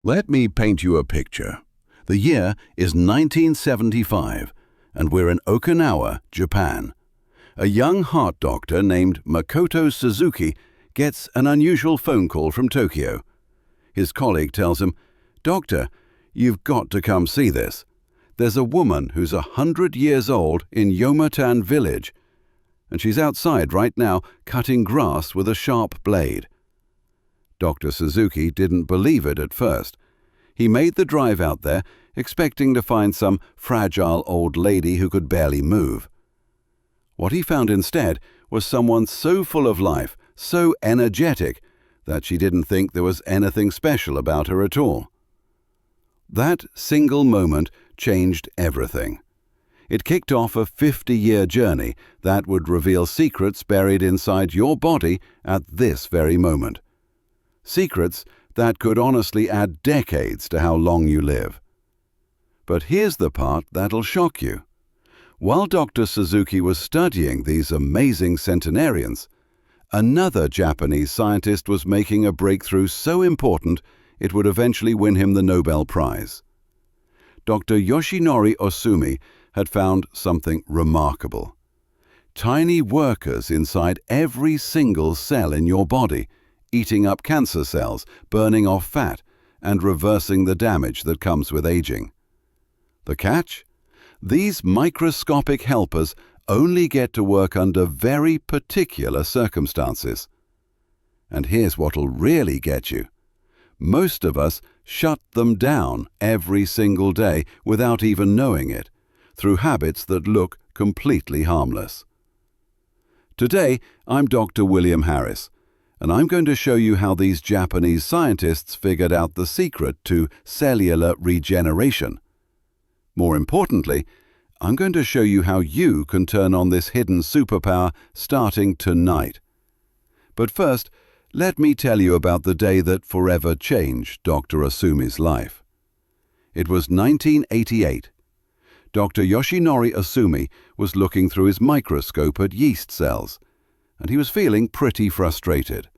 Let me paint you a picture. The year is 1975, and we're in Okinawa, Japan. A young heart doctor named Makoto Suzuki gets an unusual phone call from Tokyo. His colleague tells him, "Doctor, you've got to come see this. There's a woman who's 100 years old in Yomatan village, and she's outside right now cutting grass with a sharp blade." Dr. Suzuki didn't believe it at first. He made the drive out there, expecting to find some fragile old lady who could barely move. What he found instead was someone so full of life, so energetic, that she didn't think there was anything special about her at all. That single moment changed everything. It kicked off a 50-year journey that would reveal secrets buried inside your body at this very moment. Secrets that could honestly add decades to how long you live. But here's the part that'll shock you. While Dr. Suzuki was studying these amazing centenarians, another Japanese scientist was making a breakthrough so important it would eventually win him the Nobel Prize. Dr. Yoshinori Ohsumi had found something remarkable. Tiny workers inside every single cell in your body, eating up cancer cells, burning off fat, and reversing the damage that comes with aging. The catch? These microscopic helpers only get to work under very particular circumstances. And here's what'll really get you. Most of us shut them down every single day without even knowing it, through habits that look completely harmless. Today, I'm Dr. William Harris, and I'm going to show you how these Japanese scientists figured out the secret to cellular regeneration. More importantly, I'm going to show you how you can turn on this hidden superpower starting tonight. But first, let me tell you about the day that forever changed Dr. Ohsumi's life. It was 1988. Dr. Yoshinori Ohsumi was looking through his microscope at yeast cells, and he was feeling pretty frustrated.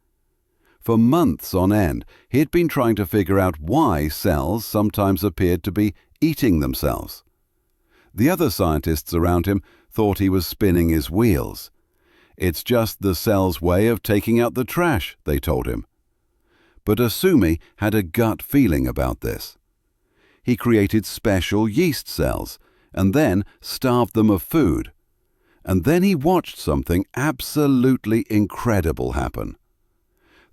For months on end, he had been trying to figure out why cells sometimes appeared to be eating themselves. The other scientists around him thought he was spinning his wheels. "It's just the cell's way of taking out the trash," they told him. But Ohsumi had a gut feeling about this. He created special yeast cells and then starved them of food. And then he watched something absolutely incredible happen.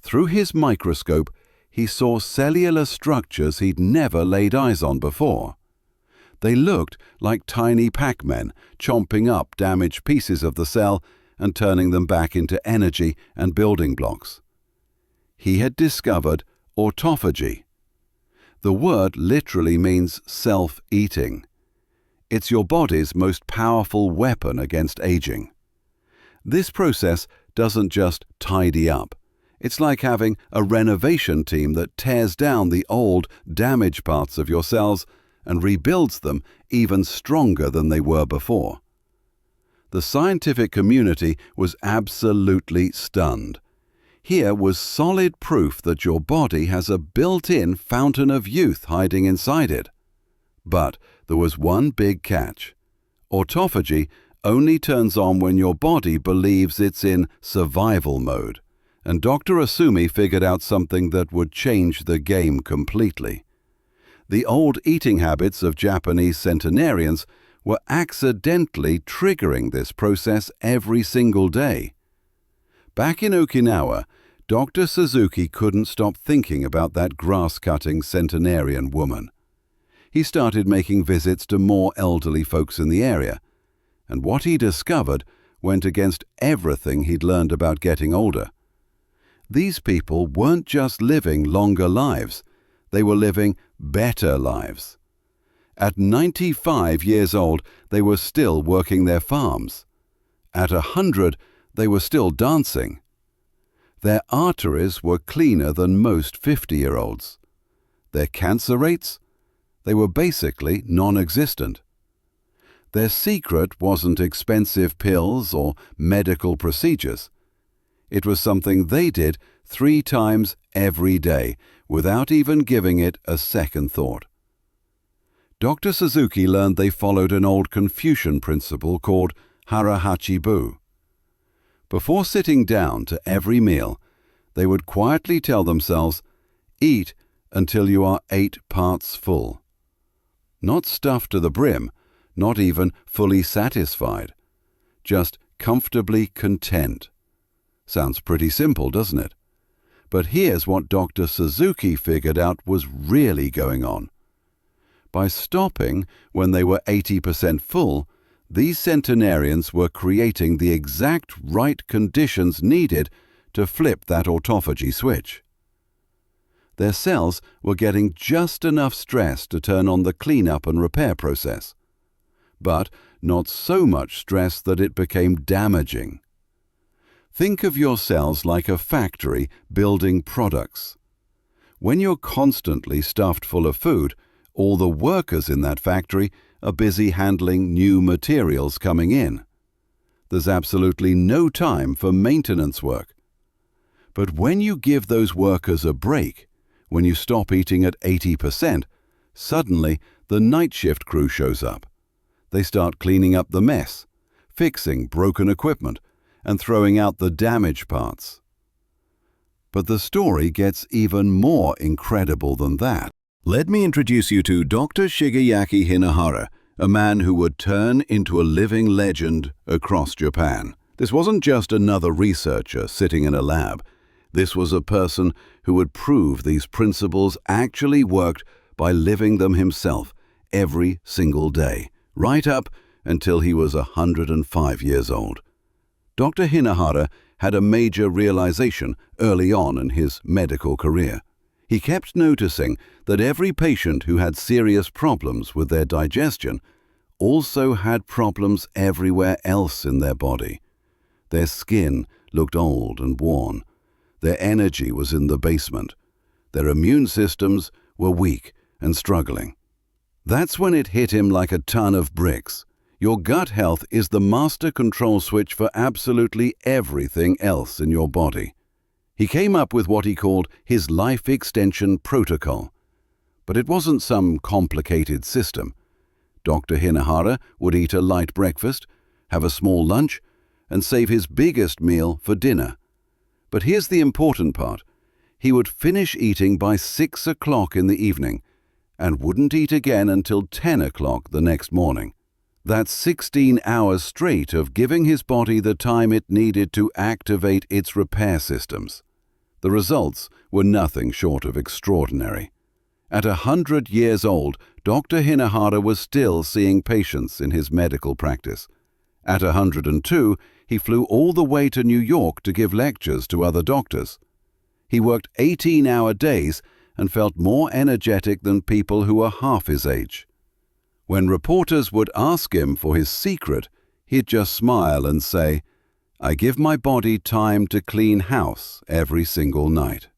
Through his microscope, he saw cellular structures he'd never laid eyes on before. They looked like tiny Pac-Men, chomping up damaged pieces of the cell and turning them back into energy and building blocks. He had discovered autophagy. The word literally means self-eating. It's your body's most powerful weapon against aging. This process doesn't just tidy up. It's like having a renovation team that tears down the old, damaged parts of your cells and rebuilds them even stronger than they were before. The scientific community was absolutely stunned. Here was solid proof that your body has a built-in fountain of youth hiding inside it. But there was one big catch. Autophagy only turns on when your body believes it's in survival mode, and Dr. Ohsumi figured out something that would change the game completely. The old eating habits of Japanese centenarians were accidentally triggering this process every single day. Back in Okinawa, Dr. Suzuki couldn't stop thinking about that grass-cutting centenarian woman. He started making visits to more elderly folks in the area, and what he discovered went against everything he'd learned about getting older. These people weren't just living longer lives, they were living better lives. At 95 years old, they were still working their farms. At 100, they were still dancing. Their arteries were cleaner than most 50-year-olds. Their cancer rates? They were basically non-existent. Their secret wasn't expensive pills or medical procedures. It was something they did 3 times every day, without even giving it a second thought. Dr. Suzuki learned they followed an old Confucian principle called hara-hachi-bu. Before sitting down to every meal, they would quietly tell themselves, "Eat until you are 8 parts full." Not stuffed to the brim, not even fully satisfied, just comfortably content. Sounds pretty simple, doesn't it? But here's what Dr. Suzuki figured out was really going on. By stopping when they were 80% full, these centenarians were creating the exact right conditions needed to flip that autophagy switch. Their cells were getting just enough stress to turn on the cleanup and repair process, but not so much stress that it became damaging. Think of your cells like a factory building products. When you're constantly stuffed full of food, all the workers in that factory are busy handling new materials coming in. There's absolutely no time for maintenance work. But when you give those workers a break, when you stop eating at 80%, suddenly the night shift crew shows up. They start cleaning up the mess, fixing broken equipment, and throwing out the damaged parts. But the story gets even more incredible than that. Let me introduce you to Dr. Shigeaki Hinahara, a man who would turn into a living legend across Japan. This wasn't just another researcher sitting in a lab. This was a person who would prove these principles actually worked by living them himself every single day, right up until he was 105 years old. Dr. Hinahara had a major realization early on in his medical career. He kept noticing that every patient who had serious problems with their digestion also had problems everywhere else in their body. Their skin looked old and worn. Their energy was in the basement. Their immune systems were weak and struggling. That's when it hit him like a ton of bricks. Your gut health is the master control switch for absolutely everything else in your body. He came up with what he called his life extension protocol. But it wasn't some complicated system. Dr. Hinahara would eat a light breakfast, have a small lunch, and save his biggest meal for dinner. But here's the important part. He would finish eating by 6 o'clock in the evening and wouldn't eat again until 10 o'clock the next morning. That's 16 hours straight of giving his body the time it needed to activate its repair systems. The results were nothing short of extraordinary. At 100 years old, Dr. Hinahara was still seeing patients in his medical practice. At 102, he flew all the way to New York to give lectures to other doctors. He worked 18-hour days and felt more energetic than people who were half his age. When reporters would ask him for his secret, he'd just smile and say, "I give my body time to clean house every single night."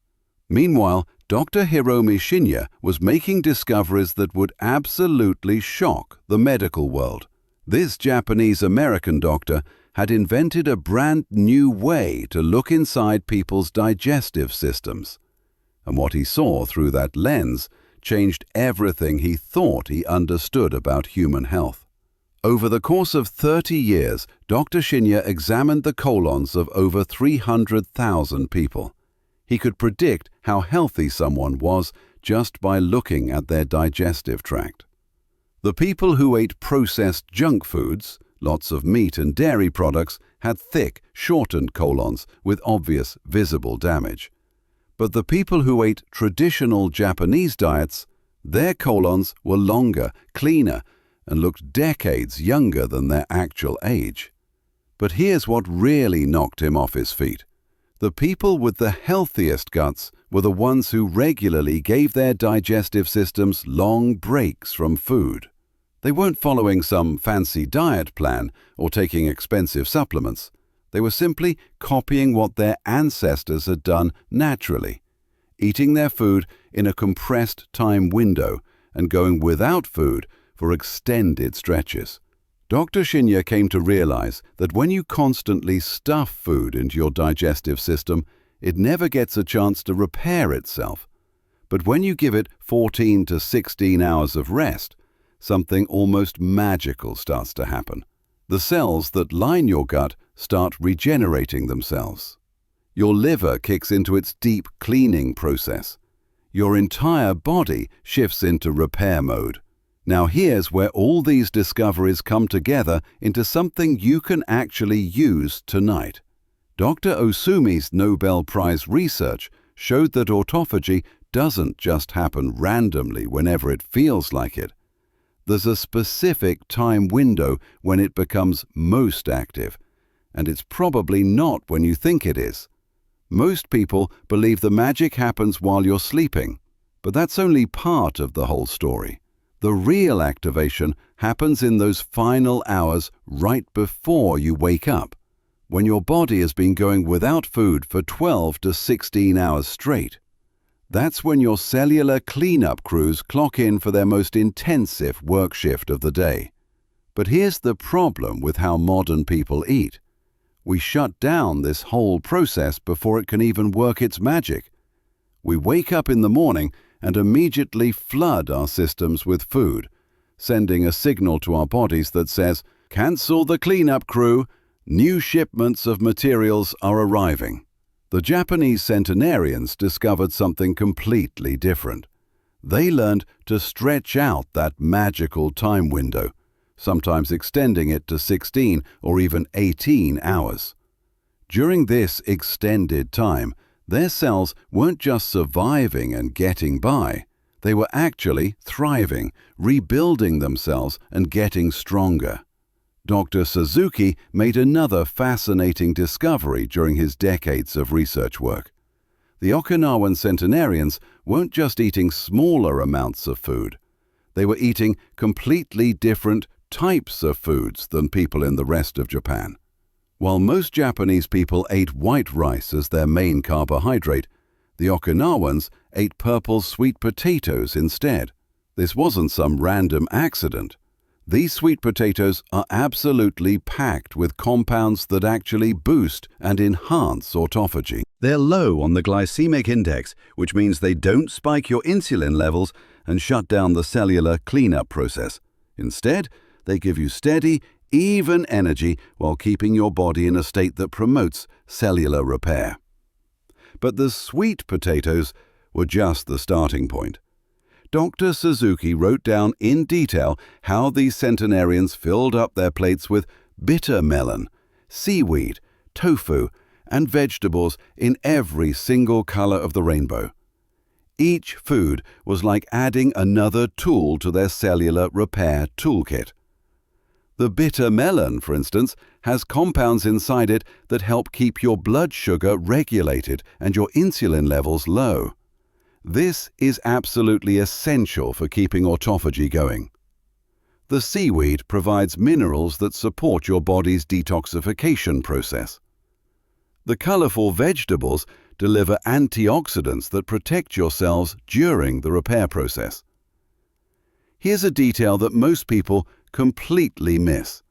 Meanwhile, Dr. Hiromi Shinya was making discoveries that would absolutely shock the medical world. This Japanese-American doctor had invented a brand new way to look inside people's digestive systems. And what he saw through that lens changed everything he thought he understood about human health. Over the course of 30 years, Dr. Shinya examined the colons of over 300,000 people. He could predict how healthy someone was just by looking at their digestive tract. The people who ate processed junk foods, lots of meat and dairy products, had thick, shortened colons with obvious, visible damage. But the people who ate traditional Japanese diets, their colons were longer, cleaner, and looked decades younger than their actual age. But here's what really knocked him off his feet. The people with the healthiest guts were the ones who regularly gave their digestive systems long breaks from food. They weren't following some fancy diet plan or taking expensive supplements. They were simply copying what their ancestors had done naturally, eating their food in a compressed time window and going without food for extended stretches. Dr. Shinya came to realize that when you constantly stuff food into your digestive system, it never gets a chance to repair itself. But when you give it 14 to 16 hours of rest, something almost magical starts to happen. The cells that line your gut start regenerating themselves. Your liver kicks into its deep cleaning process. Your entire body shifts into repair mode. Now here's where all these discoveries come together into something you can actually use tonight. Dr. Ohsumi's Nobel Prize research showed that autophagy doesn't just happen randomly whenever it feels like it. There's a specific time window when it becomes most active, and it's probably not when you think it is. Most people believe the magic happens while you're sleeping, but that's only part of the whole story. The real activation happens in those final hours right before you wake up, when your body has been going without food for 12 to 16 hours straight. That's when your cellular cleanup crews clock in for their most intensive work shift of the day. But here's the problem with how modern people eat. We shut down this whole process before it can even work its magic. We wake up in the morning and immediately flood our systems with food, sending a signal to our bodies that says, "Cancel the cleanup crew, new shipments of materials are arriving." The Japanese centenarians discovered something completely different. They learned to stretch out that magical time window, sometimes extending it to 16 or even 18 hours. During this extended time, their cells weren't just surviving and getting by. They were actually thriving, rebuilding themselves and getting stronger. Dr. Suzuki made another fascinating discovery during his decades of research work. The Okinawan centenarians weren't just eating smaller amounts of food. They were eating completely different types of foods than people in the rest of Japan. While most Japanese people ate white rice as their main carbohydrate, the Okinawans ate purple sweet potatoes instead. This wasn't some random accident. These sweet potatoes are absolutely packed with compounds that actually boost and enhance autophagy. They're low on the glycemic index, which means they don't spike your insulin levels and shut down the cellular cleanup process. Instead, they give you steady, even energy while keeping your body in a state that promotes cellular repair. But the sweet potatoes were just the starting point. Dr. Suzuki wrote down in detail how these centenarians filled up their plates with bitter melon, seaweed, tofu, and vegetables in every single color of the rainbow. Each food was like adding another tool to their cellular repair toolkit. The bitter melon, for instance, has compounds inside it that help keep your blood sugar regulated and your insulin levels low. This is absolutely essential for keeping autophagy going. The seaweed provides minerals that support your body's detoxification process. The colorful vegetables deliver antioxidants that protect your cells during the repair process. Here's a detail that most people completely miss.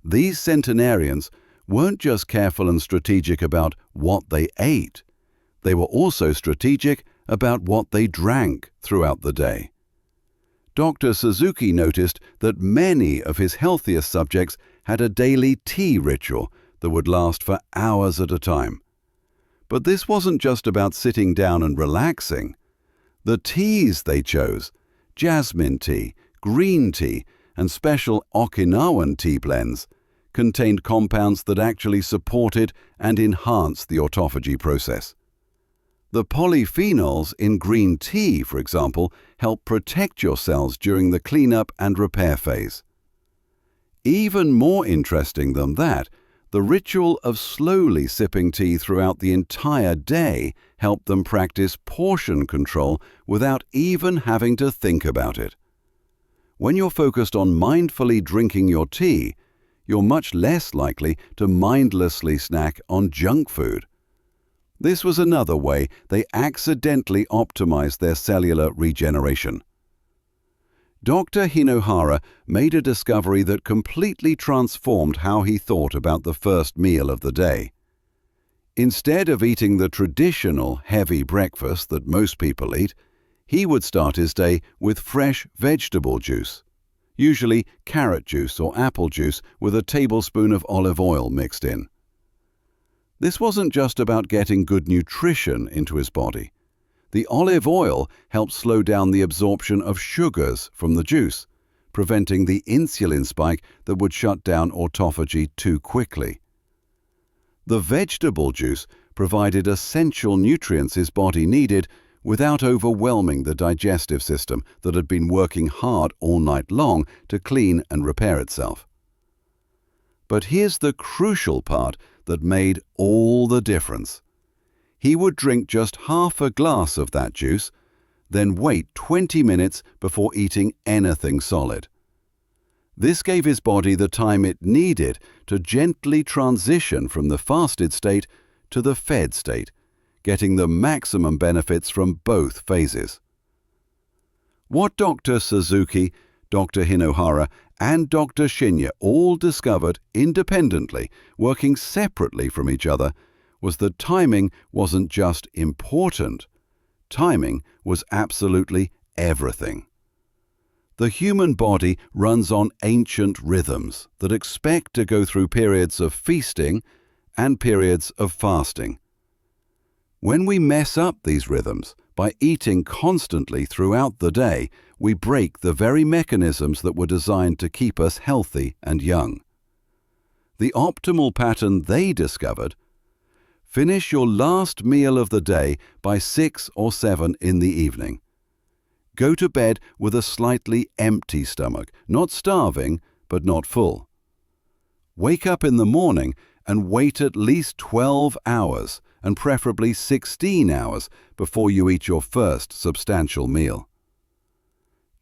These centenarians weren't just careful and strategic about what they ate. They were also strategic about what they drank throughout the day. Dr. Suzuki noticed that many of his healthiest subjects had a daily tea ritual that would last for hours at a time. But this wasn't just about sitting down and relaxing. The teas they chose, jasmine tea, green tea, and special Okinawan tea blends, contained compounds that actually supported and enhanced the autophagy process. The polyphenols in green tea, for example, help protect your cells during the cleanup and repair phase. Even more interesting than that, the ritual of slowly sipping tea throughout the entire day helped them practice portion control without even having to think about it. When you're focused on mindfully drinking your tea, you're much less likely to mindlessly snack on junk food. This was another way they accidentally optimized their cellular regeneration. Dr. Hinohara made a discovery that completely transformed how he thought about the first meal of the day. Instead of eating the traditional heavy breakfast that most people eat, He would start his day with fresh vegetable juice, usually carrot juice or apple juice with a tablespoon of olive oil mixed in. This wasn't just about getting good nutrition into his body. The olive oil helped slow down the absorption of sugars from the juice, preventing the insulin spike that would shut down autophagy too quickly. The vegetable juice provided essential nutrients his body needed without overwhelming the digestive system that had been working hard all night long to clean and repair itself. But here's the crucial part that made all the difference. He would drink just half a glass of that juice, then wait 20 minutes before eating anything solid. This gave his body the time it needed to gently transition from the fasted state to the fed state, getting the maximum benefits from both phases. What Dr. Suzuki, Dr. Hinohara, and Dr. Shinya all discovered independently, working separately from each other, was that timing wasn't just important. Timing was absolutely everything. The human body runs on ancient rhythms that expect to go through periods of feasting and periods of fasting. When we mess up these rhythms by eating constantly throughout the day, we break the very mechanisms that were designed to keep us healthy and young. The optimal pattern they discovered: finish your last meal of the day by 6 or 7 in the evening. Go to bed with a slightly empty stomach, not starving, but not full. Wake up in the morning and wait at least 12 hours, and preferably 16 hours, before you eat your first substantial meal.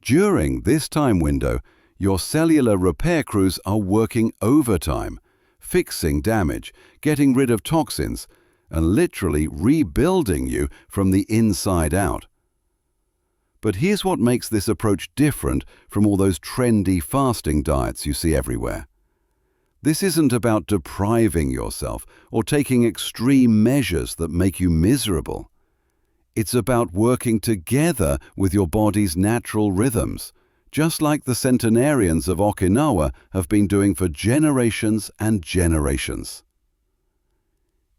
During this time window, your cellular repair crews are working overtime, fixing damage, getting rid of toxins, and literally rebuilding you from the inside out. But here's what makes this approach different from all those trendy fasting diets you see everywhere. This isn't about depriving yourself or taking extreme measures that make you miserable. It's about working together with your body's natural rhythms, just like the centenarians of Okinawa have been doing for generations and generations.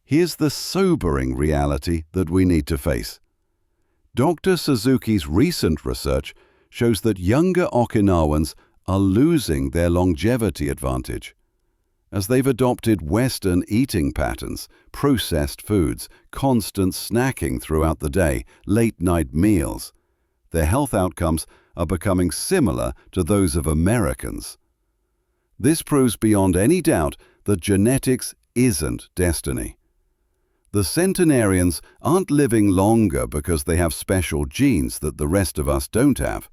Here's the sobering reality that we need to face. Dr. Suzuki's recent research shows that younger Okinawans are losing their longevity advantage. As they've adopted Western eating patterns, processed foods, constant snacking throughout the day, late-night meals, their health outcomes are becoming similar to those of Americans. This proves beyond any doubt that genetics isn't destiny. The centenarians aren't living longer because they have special genes that the rest of us don't have.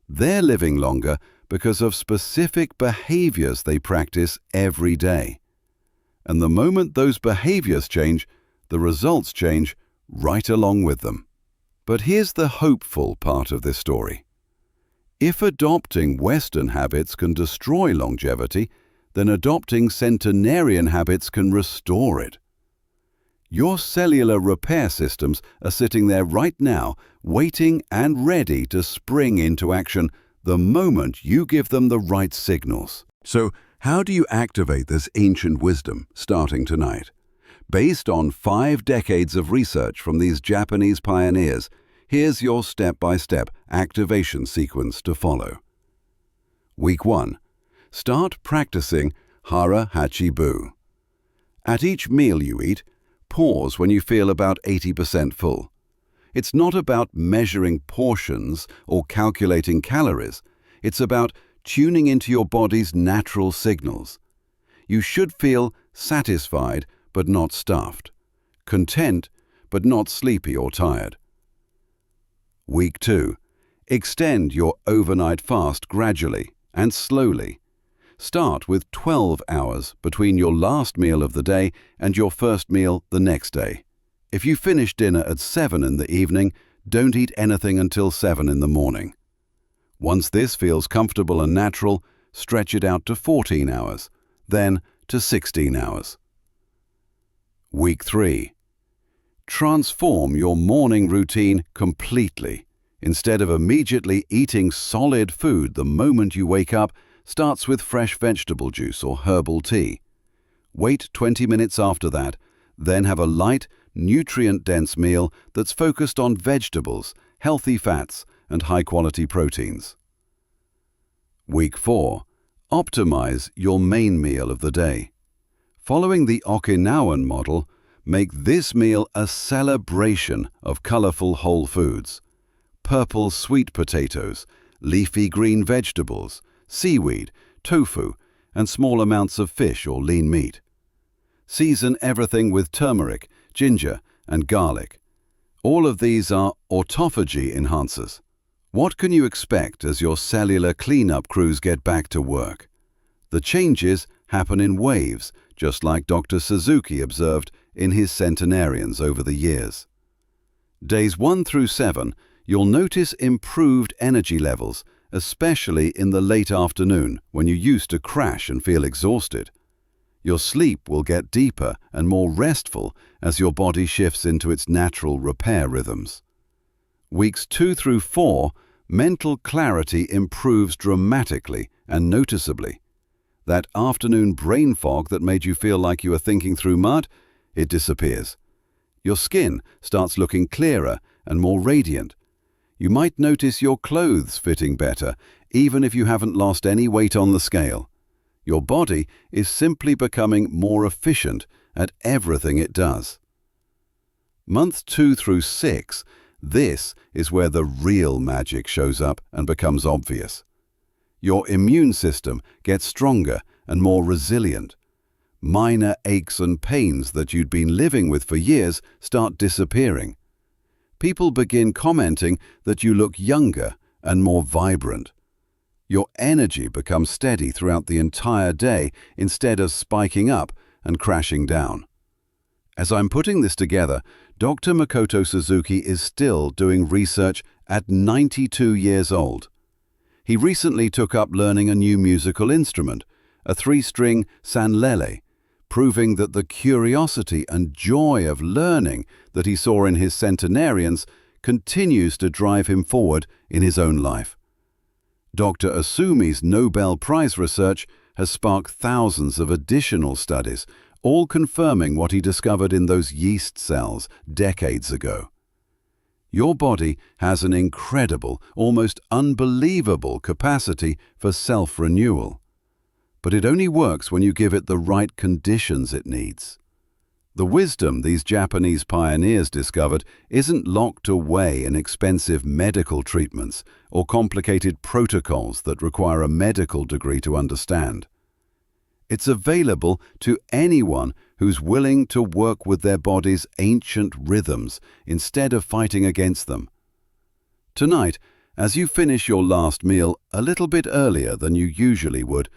They're living longer because of specific behaviors they practice every day. And the moment those behaviors change, the results change right along with them. But here's the hopeful part of this story. If adopting Western habits can destroy longevity, then adopting centenarian habits can restore it. Your cellular repair systems are sitting there right now, waiting and ready to spring into action the moment you give them the right signals. So, how do you activate this ancient wisdom starting tonight? Based on 5 decades of research from these Japanese pioneers, here's your step-by-step activation sequence to follow. Week 1. Start practicing Hara Hachi Bu. At each meal you eat, pause when you feel about 80% full. It's not about measuring portions or calculating calories. It's about tuning into your body's natural signals. You should feel satisfied but not stuffed, content but not sleepy or tired. Week 2. Extend your overnight fast gradually and slowly. Start with 12 hours between your last meal of the day and your first meal the next day. If you finish dinner at 7 in the evening, don't eat anything until 7 in the morning. Once this feels comfortable and natural, stretch it out to 14 hours, then to 16 hours. Week 3. Transform your morning routine completely. Instead of immediately eating solid food the moment you wake up, starts with fresh vegetable juice or herbal tea. Wait 20 minutes after that, then have a light, nutrient-dense meal that's focused on vegetables, healthy fats, and high-quality proteins. Week 4. Optimize your main meal of the day. Following the Okinawan model, make this meal a celebration of colorful whole foods. Purple sweet potatoes, leafy green vegetables, seaweed, tofu, and small amounts of fish or lean meat. Season everything with turmeric, ginger, and garlic. All of these are autophagy enhancers. What can you expect as your cellular cleanup crews get back to work? The changes happen in waves, just like Dr. Suzuki observed in his centenarians over the years. Days 1 through 7, you'll notice improved energy levels, especially in the late afternoon when you used to crash and feel exhausted. Your sleep will get deeper and more restful as your body shifts into its natural repair rhythms. Weeks 2 through 4, mental clarity improves dramatically and noticeably. That afternoon brain fog that made you feel like you were thinking through mud, it disappears. Your skin starts looking clearer and more radiant. You might notice your clothes fitting better, even if you haven't lost any weight on the scale. Your body is simply becoming more efficient at everything it does. Month 2 through 6, this is where the real magic shows up and becomes obvious. Your immune system gets stronger and more resilient. Minor aches and pains that you'd been living with for years start disappearing. People begin commenting that you look younger and more vibrant. Your energy becomes steady throughout the entire day instead of spiking up and crashing down. As I'm putting this together, Dr. Makoto Suzuki is still doing research at 92 years old. He recently took up learning a new musical instrument, a 3-string sanlele, proving that the curiosity and joy of learning that he saw in his centenarians continues to drive him forward in his own life. Dr. Ohsumi's Nobel Prize research has sparked thousands of additional studies, all confirming what he discovered in those yeast cells decades ago. Your body has an incredible, almost unbelievable capacity for self-renewal. But it only works when you give it the right conditions it needs. The wisdom these Japanese pioneers discovered isn't locked away in expensive medical treatments or complicated protocols that require a medical degree to understand. It's available to anyone who's willing to work with their body's ancient rhythms instead of fighting against them. Tonight, as you finish your last meal a little bit earlier than you usually would,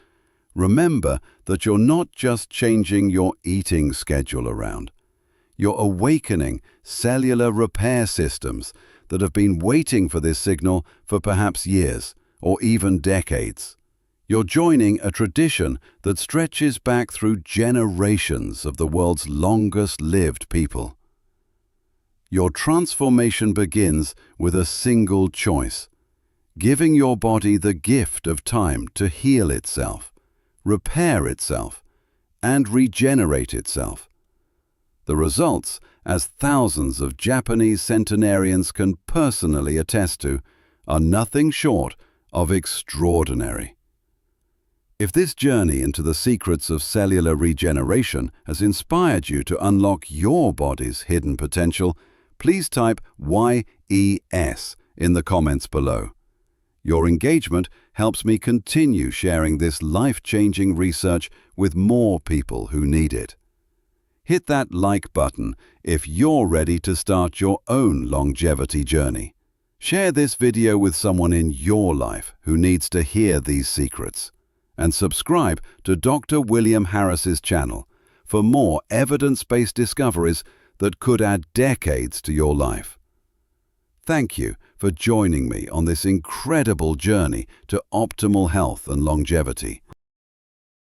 remember that you're not just changing your eating schedule around. You're awakening cellular repair systems that have been waiting for this signal for perhaps years or even decades. You're joining a tradition that stretches back through generations of the world's longest-lived people. Your transformation begins with a single choice: giving your body the gift of time to heal itself, repair itself, and regenerate itself. The results, as thousands of Japanese centenarians can personally attest to, are nothing short of extraordinary. If this journey into the secrets of cellular regeneration has inspired you to unlock your body's hidden potential, please type YES in the comments below. Your engagement helps me continue sharing this life-changing research with more people who need it. Hit that like button if you're ready to start your own longevity journey. Share this video with someone in your life who needs to hear these secrets. And subscribe to Dr. William Harris's channel for more evidence-based discoveries that could add decades to your life. Thank you for joining me on this incredible journey to optimal health and longevity.